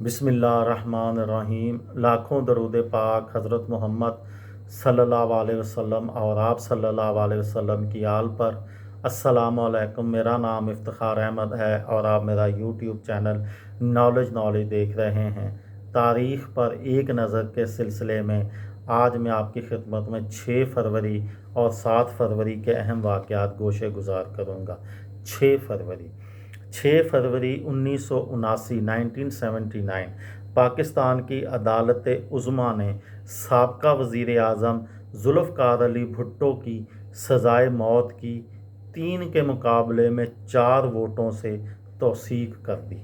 बिस्मिल्लाहिर्रहमानिर्रहीम। लाखों दरूद पाक हज़रत मोहम्मद सल्लल्लाहु अलैहि वसल्लम और आप सल्लल्लाहु अलैहि वसल्लम की आल पर। अस्सलामु अलैकुम। मेरा नाम इफ्तिखार अहमद है और आप मेरा यूट्यूब चैनल नॉलेज देख रहे हैं। तारीख़ पर एक नज़र के सिलसिले में आज मैं आपकी खिदमत में 6 फरवरी और 7 फरवरी के अहम वाक़यात गोशे गुजार करूँगा। 6 फरवरी 1979 1979 पाकिस्तान की अदालत उज़्मा ने साबका वज़ीर आज़म ज़ुल्फ़िकार अली भुट्टो की सज़ाए मौत की 3 के मुकाबले में 4 वोटों से तौसीक़ कर दी।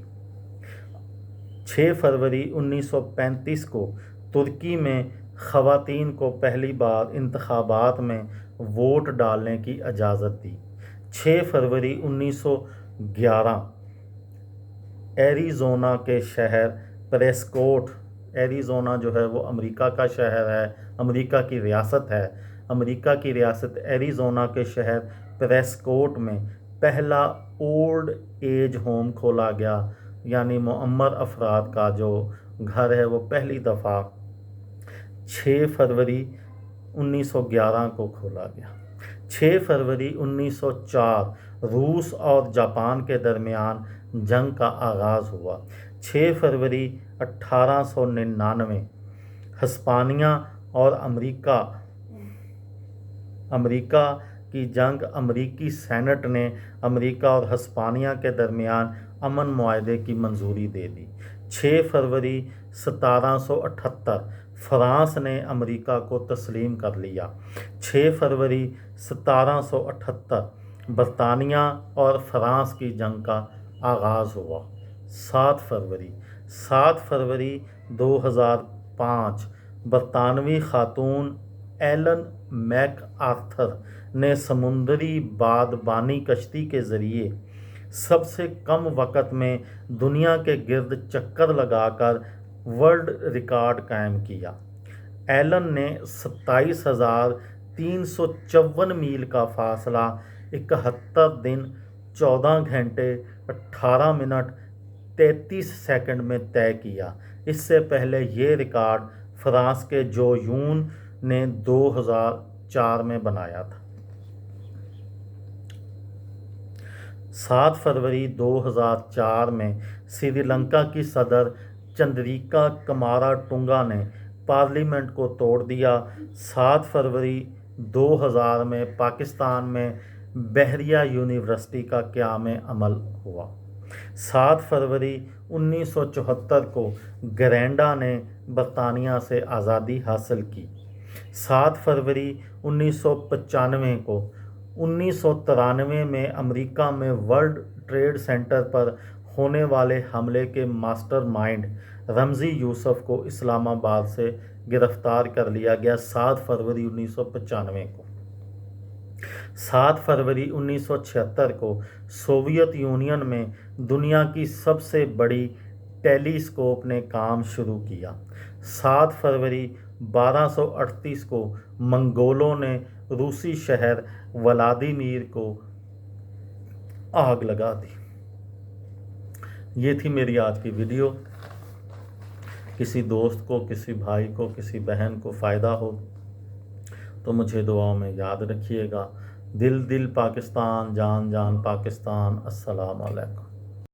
6 फरवरी 1935 को तुर्की में ख़वातीन को पहली बार इंतख़ाबात में वोट डालने की इजाज़त दी। 6 फरवरी 1911 एरिज़ोना के शहर प्रेस्कोट, एरिज़ोना जो है वो अमेरिका का शहर है, अमेरिका की रियासत है। अमेरिका की रियासत एरिज़ोना के शहर प्रेस्कोट में पहला ओल्ड एज होम खोला गया, यानी मुअम्मर अफराद का जो घर है वो पहली दफ़ा 6 फरवरी 1911 को खोला गया। 6 फरवरी 1904 रूस और जापान के दरमियान जंग का आगाज़ हुआ। 6 फरवरी 1899 हिस्पानिया और अमेरिका की जंग। अमेरिकी सेनेट ने अमेरिका और हिस्पानिया के दरमियान अमन मुआहदे की मंजूरी दे दी। 6 फरवरी 1778 फ्रांस ने अमेरिका को तस्लीम कर लिया। 6 फरवरी 1778 बरतानिया और फ्रांस की जंग का आगाज़ हुआ। 7 फरवरी 2005 बरतानवी खातून एलन मैकआर्थर ने समुद्री बादबानी कश्ती के ज़रिए सबसे कम वक़्त में दुनिया के गिर्द चक्कर लगाकर वर्ल्ड रिकॉर्ड कायम किया। एलन ने 27,354 मील का फासला 71 दिन 14 घंटे 18 मिनट 33 सेकंड में तय किया। इससे पहले ये रिकॉर्ड फ्रांस के जो यून ने 2004 में बनाया था। 7 फरवरी 2004 में श्रीलंका की सदर चंद्रिका कुमाराटुंगा ने पार्लियामेंट को तोड़ दिया। 7 फरवरी 2000 में पाकिस्तान में बहरिया यूनिवर्सिटी का क़याम अमल हुआ। 7 फरवरी 1974 को ग्रेनेडा ने बरतानिया से आज़ादी हासिल की। 7 फरवरी 1995 को 1993 में अमेरिका में वर्ल्ड ट्रेड सेंटर पर होने वाले हमले के मास्टरमाइंड रमज़ी यूसुफ को इस्लामाबाद से गिरफ्तार कर लिया गया। 7 फरवरी 1995 को 7 फरवरी 1976 को सोवियत यूनियन में दुनिया की सबसे बड़ी टेलीस्कोप ने काम शुरू किया। 7 फरवरी 1238 को मंगोलों ने रूसी शहर व्लादिमीर को आग लगा दी। ये थी मेरी आज की वीडियो। किसी दोस्त को, किसी भाई को, किसी बहन को फ़ायदा हो तो मुझे दुआओं में याद रखिएगा। दिल दिल पाकिस्तान, जान जान पाकिस्तान। अस्सलाम वालेकुम।